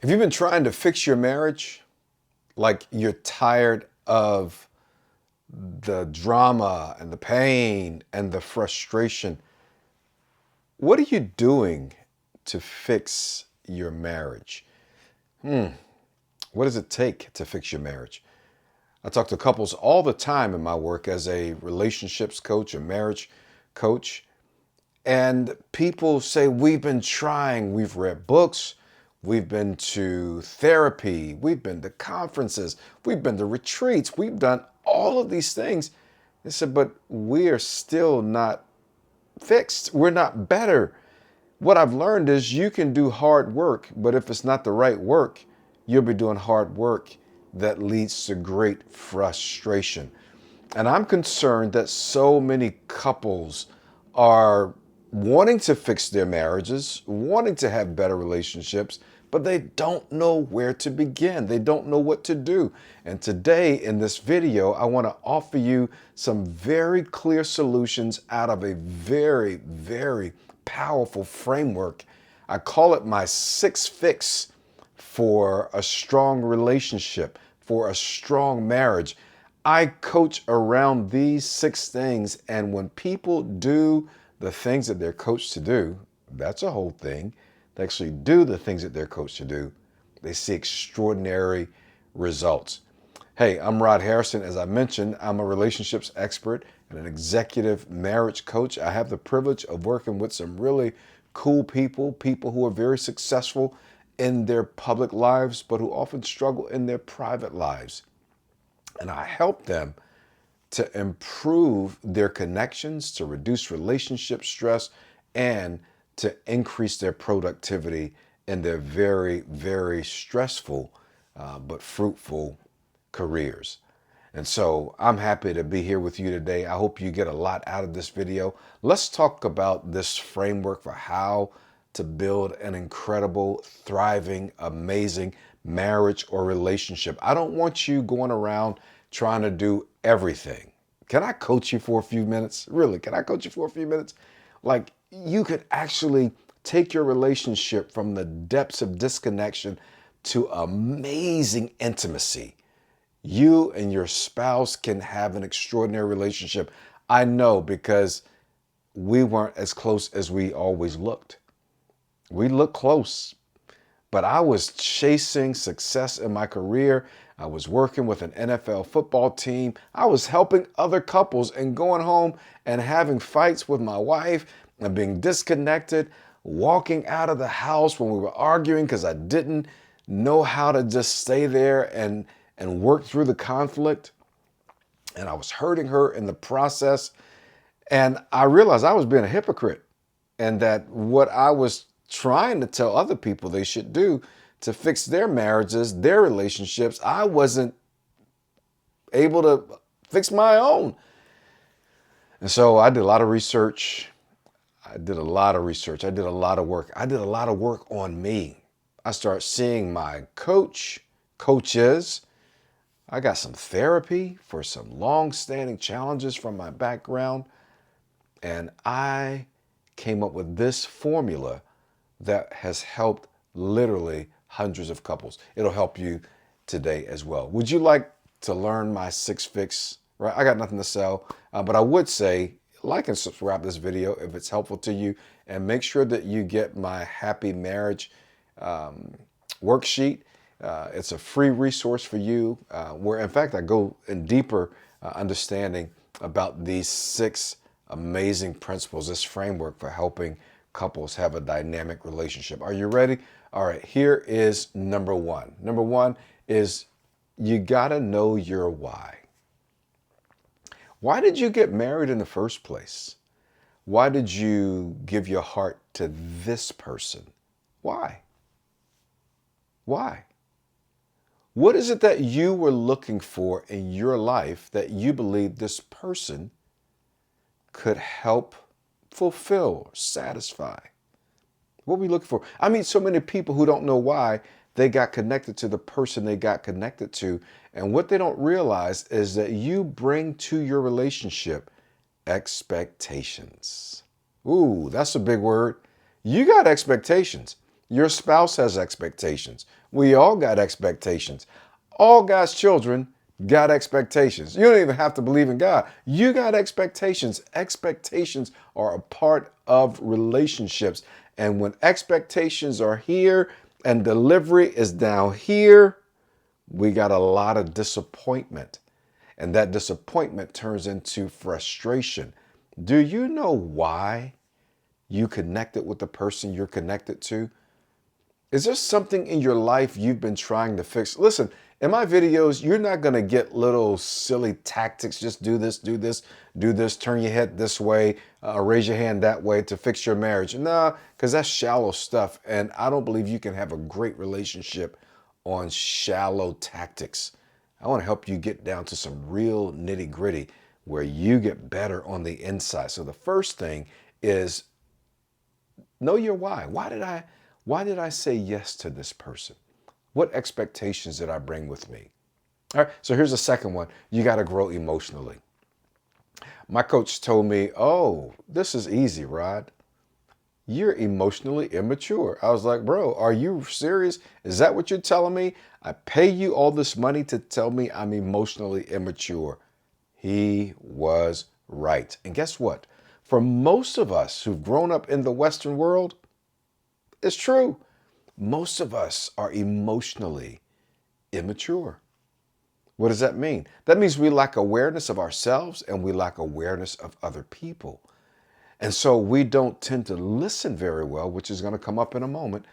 Have you been trying to fix your marriage? Like you're tired of the drama and the pain and the frustration. What are you doing to fix your marriage? What does it take to fix your marriage? I talk to couples all the time in my work as a relationships coach, a marriage coach. And people say, we've been trying, we've read books, we've been to therapy, we've been to conferences, we've been to retreats, we've done all of these things. They said, but we are still not fixed. We're not better. What I've learned is you can do hard work, but if it's not the right work, you'll be doing hard work that leads to great frustration. And I'm concerned that so many couples are wanting to fix their marriages, wanting to have better relationships, but they don't know where to begin. They don't know what to do. And today in this video, I want to offer you some very clear solutions out of a very, very powerful framework. I call it my 6 fix for a strong relationship, for a strong marriage. I coach around these 6 things, and when people do the things that they're coached to do, that's a whole thing. They actually do the things that they're coached to do, they see extraordinary results. Hey, I'm Rod Harrison. As I mentioned, I'm a relationships expert and an executive marriage coach. I have the privilege of working with some really cool people who are very successful in their public lives, but who often struggle in their private lives. And I help them to improve their connections, to reduce relationship stress, and to increase their productivity in their very, very stressful but fruitful careers. And so I'm happy to be here with you today. I hope you get a lot out of this video. Let's talk about this framework for how to build an incredible, thriving, amazing marriage or relationship. I don't want you going around trying to do everything. Can I coach you for a few minutes? Really, can I coach you for a few minutes? Like, you could actually take your relationship from the depths of disconnection to amazing intimacy. You and your spouse can have an extraordinary relationship. I know, because we weren't as close as we always looked. We looked close, but I was chasing success in my career. I was working with an NFL football team. I was helping other couples and going home and having fights with my wife and being disconnected, walking out of the house when we were arguing because I didn't know how to just stay there and work through the conflict. And I was hurting her in the process. And I realized I was being a hypocrite, and that what I was trying to tell other people they should do to fix their marriages, their relationships, I wasn't able to fix my own. And so I did a lot of research. I did a lot of work. I did a lot of work on me. I started seeing my coaches. I got some therapy for some long-standing challenges from my background. And I came up with this formula that has helped literally hundreds of couples. It'll help you today as well. Would you like to learn my 6 fix? Right? I got nothing to sell, but I would say like and subscribe to this video if it's helpful to you, and make sure that you get my Happy Marriage worksheet. It's a free resource for you, where in fact I go in deeper understanding about these 6 amazing principles, this framework for helping couples have a dynamic relationship. Are you ready? All right, here is number 1. Number 1 is you gotta know your why. Why did you get married in the first place? Why did you give your heart to this person? Why? Why? What is it that you were looking for in your life that you believe this person could help fulfill, satisfy? What were you looking for? I meet so many people who don't know why they got connected to the person they got connected to. And what they don't realize is that you bring to your relationship expectations. Ooh, that's a big word. You got expectations. Your spouse has expectations. We all got expectations. All God's children got expectations. You don't even have to believe in God. You got expectations. Expectations are a part of relationships. And when expectations are here and delivery is down here, we got a lot of disappointment. And that disappointment turns into frustration. Do you know why you connected with the person you're connected to? Is there something in your life you've been trying to fix? Listen, in my videos, you're not going to get little silly tactics. Just do this, do this, do this, turn your head this way, raise your hand that way to fix your marriage. No, because that's shallow stuff. And I don't believe you can have a great relationship on shallow tactics. I want to help you get down to some real nitty gritty where you get better on the inside. So the first thing is know your why. Why did I say yes to this person? What expectations did I bring with me? All right, so here's the second one. You got to grow emotionally. My coach told me, oh, this is easy, Rod. You're emotionally immature. I was like, bro, are you serious? Is that what you're telling me? I pay you all this money to tell me I'm emotionally immature. He was right. And guess what? For most of us who've grown up in the Western world, it's true. Most of us are emotionally immature. What does that mean? That means we lack awareness of ourselves and we lack awareness of other people. And so we don't tend to listen very well, which is going to come up in a moment,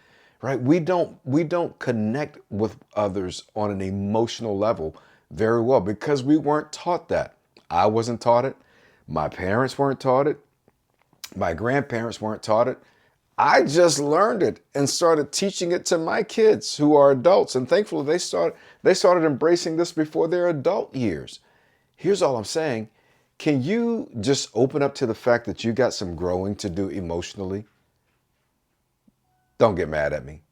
right? We don't connect with others on an emotional level very well because we weren't taught that. I wasn't taught it. My parents weren't taught it. My grandparents weren't taught it. I just learned it and started teaching it to my kids who are adults. And thankfully they started embracing this before their adult years. Here's all I'm saying. Can you just open up to the fact that you got some growing to do emotionally? Don't get mad at me,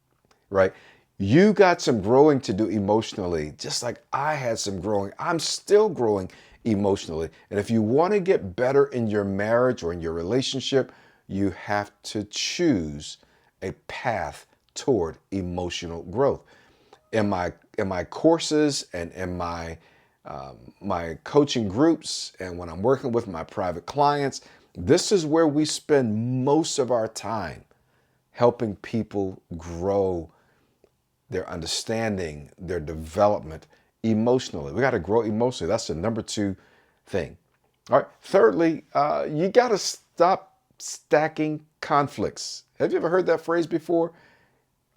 right? You got some growing to do emotionally, just like I had some growing. I'm still growing emotionally. And if you want to get better in your marriage or in your relationship, you have to choose a path toward emotional growth. In my courses and in my coaching groups and when I'm working with my private clients, this is where we spend most of our time helping people grow their understanding, their development emotionally. We got to grow emotionally. That's the number two thing. All right. Thirdly, you got to stop stacking conflicts. Have you ever heard that phrase before?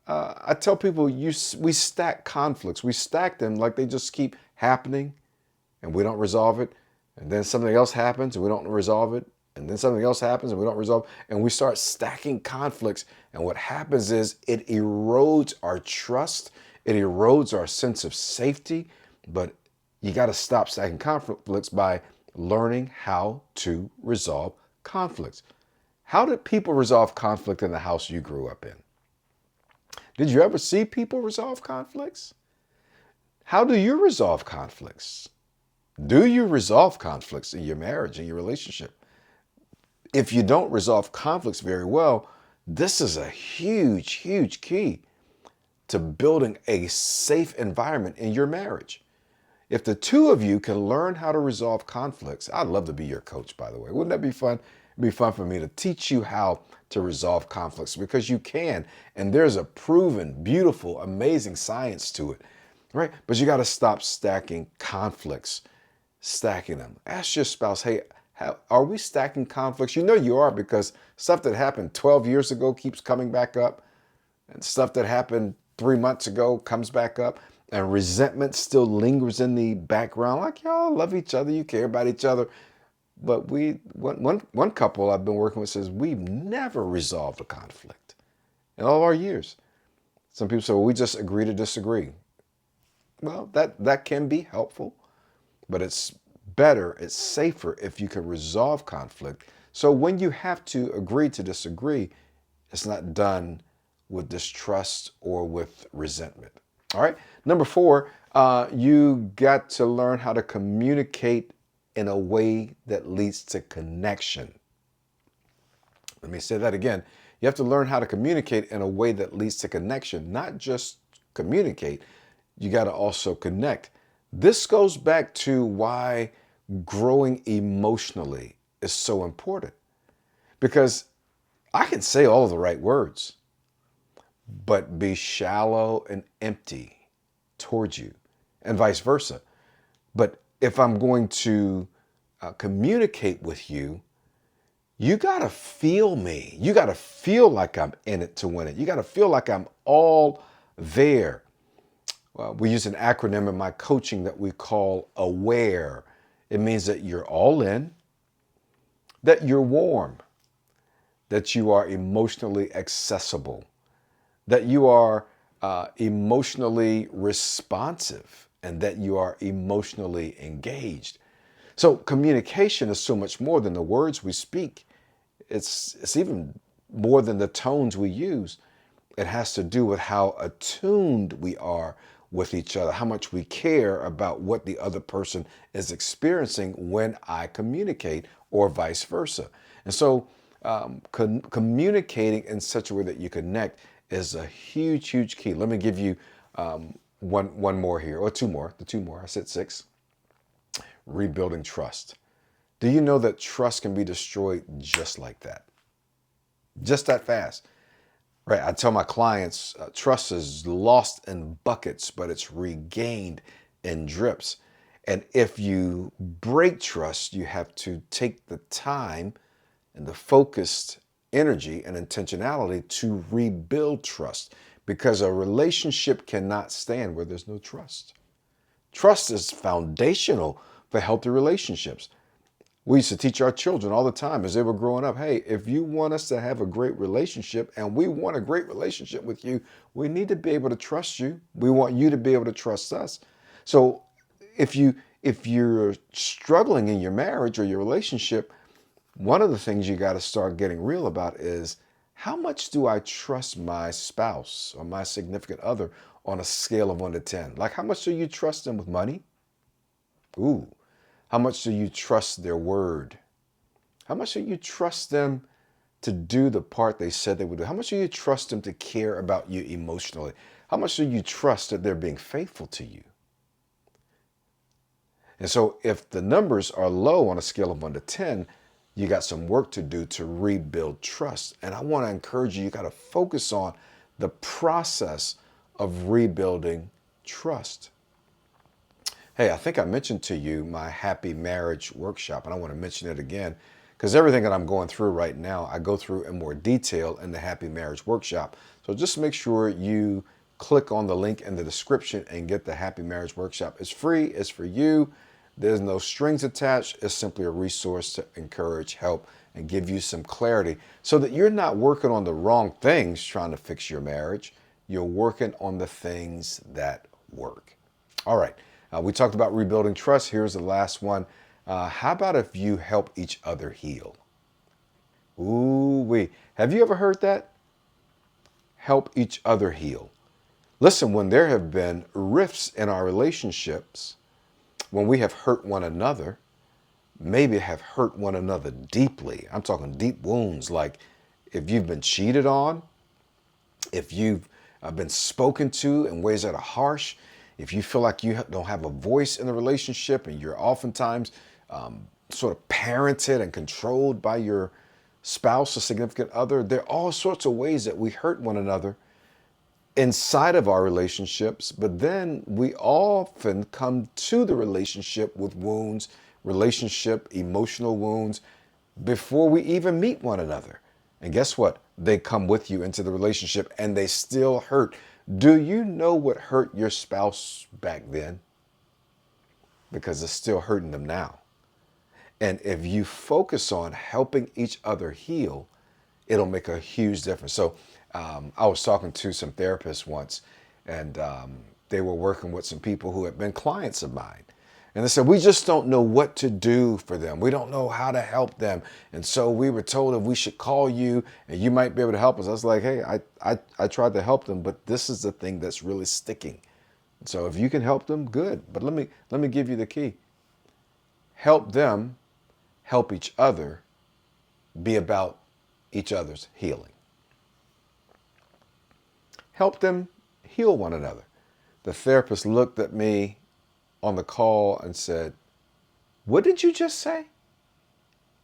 I tell people we stack conflicts. We stack them like they just keep happening and we don't resolve it. And then something else happens and we don't resolve it. And then something else happens and we don't resolve it. And we start stacking conflicts. And what happens is it erodes our trust. It erodes our sense of safety. But you got to stop stacking conflicts by learning how to resolve conflicts. How did people resolve conflict in the house you grew up in? Did you ever see people resolve conflicts? How do you resolve conflicts? Do you resolve conflicts in your marriage, in your relationship? If you don't resolve conflicts very well, this is a huge, huge key to building a safe environment in your marriage. If the two of you can learn how to resolve conflicts, I'd love to be your coach, by the way. Wouldn't that be fun? It'd be fun for me to teach you how to resolve conflicts because you can. And there's a proven, beautiful, amazing science to it, right? But you got to stop stacking conflicts, stacking them. Ask your spouse, hey, are we stacking conflicts? You know you are because stuff that happened 12 years ago keeps coming back up and stuff that happened 3 months ago comes back up. And resentment still lingers in the background. Like y'all love each other, you care about each other. But one couple I've been working with says we've never resolved a conflict in all our years. Some people say, well, we just agree to disagree. Well, that can be helpful, but it's better, it's safer if you can resolve conflict. So when you have to agree to disagree, it's not done with distrust or with resentment. All right. Number 4, you got to learn how to communicate in a way that leads to connection. Let me say that again. You have to learn how to communicate in a way that leads to connection, not just communicate. You got to also connect. This goes back to why growing emotionally is so important, because I can say all of the right words, but be shallow and empty towards you, and vice versa. But if I'm going to communicate with you, you got to feel me. You got to feel like I'm in it to win it. You got to feel like I'm all there. We use an acronym in my coaching that we call AWARE. It means that you're all in, that you're warm, that you are emotionally accessible, that you are emotionally responsive, and that you are emotionally engaged. So communication is so much more than the words we speak. It's even more than the tones we use. It has to do with how attuned we are with each other, how much we care about what the other person is experiencing when I communicate, or vice versa. And so communicating in such a way that you connect is a huge, huge key. Let me give you one more here, or two more. The two more. I said six. Rebuilding trust. Do you know that trust can be destroyed just like that? Just that fast. Right. I tell my clients, trust is lost in buckets, but it's regained in drips. And if you break trust, you have to take the time and the focused energy and intentionality to rebuild trust, because a relationship cannot stand where there's no trust. Trust is foundational for healthy relationships. We used to teach our children all the time as they were growing up, hey, if you want us to have a great relationship, and we want a great relationship with you, we need to be able to trust you. We want you to be able to trust us. So if you're struggling in your marriage or your relationship, one of the things you got to start getting real about is, how much do I trust my spouse or my significant other on a scale of 1 to 10? Like, how much do you trust them with money? Ooh. How much do you trust their word? How much do you trust them to do the part they said they would do? How much do you trust them to care about you emotionally? How much do you trust that they're being faithful to you? And so if the numbers are low on a scale of 1 to 10, you got some work to do to rebuild trust. And I want to encourage you, you got to focus on the process of rebuilding trust. Hey, I think I mentioned to you my Happy Marriage Workshop, and I want to mention it again, because everything that I'm going through right now, I go through in more detail in the Happy Marriage Workshop. So just make sure you click on the link in the description and get the Happy Marriage Workshop. It's free, it's for you. There's no strings attached. It's simply a resource to encourage, help, and give you some clarity so that you're not working on the wrong things trying to fix your marriage. You're working on the things that work. All right. We talked about rebuilding trust. Here's the last one. How about if you help each other heal? Ooh-wee. Have you ever heard that? Help each other heal. Listen, when there have been rifts in our relationships, when we have hurt one another, maybe have hurt one another deeply. I'm talking deep wounds, like if you've been cheated on, if you've been spoken to in ways that are harsh, if you feel like you don't have a voice in the relationship and you're oftentimes sort of parented and controlled by your spouse or significant other, there are all sorts of ways that we hurt one another inside of our relationships, but then we often come to the relationship with wounds, relationship, emotional wounds, before we even meet one another. And guess what? They come with you into the relationship and they still hurt. Do you know what hurt your spouse back then? Because it's still hurting them now. And if you focus on helping each other heal, it'll make a huge difference. So I was talking to some therapists once, and they were working with some people who had been clients of mine. And they said, we just don't know what to do for them. We don't know how to help them. And so we were told if we should call you and you might be able to help us. I was like, hey, I tried to help them, but this is the thing that's really sticking. So if you can help them, good. But let me give you the key. Help them, help each other, be about each other's healing. help them heal one another. The therapist looked at me on the call and said, "What did you just say?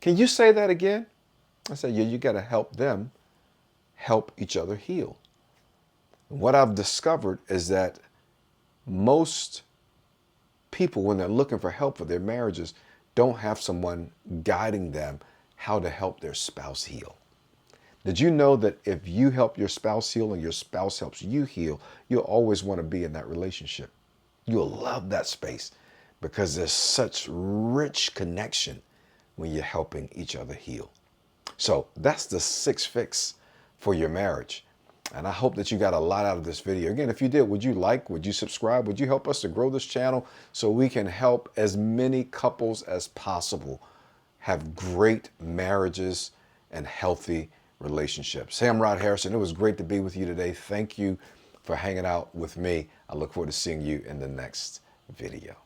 Can you say that again?" I said, "Yeah, you got to help them help each other heal." And what I've discovered is that most people, when they're looking for help for their marriages, don't have someone guiding them how to help their spouse heal. Did you know that if you help your spouse heal and your spouse helps you heal, you'll always want to be in that relationship? You'll love that space because there's such rich connection when you're helping each other heal. So that's the 6 fix for your marriage. And I hope that you got a lot out of this video. Again, if you did, would you subscribe? Would you help us to grow this channel so we can help as many couples as possible have great marriages and healthy relationships? Hey, I'm Rod Harrison. It was great to be with you today. Thank you for hanging out with me. I look forward to seeing you in the next video.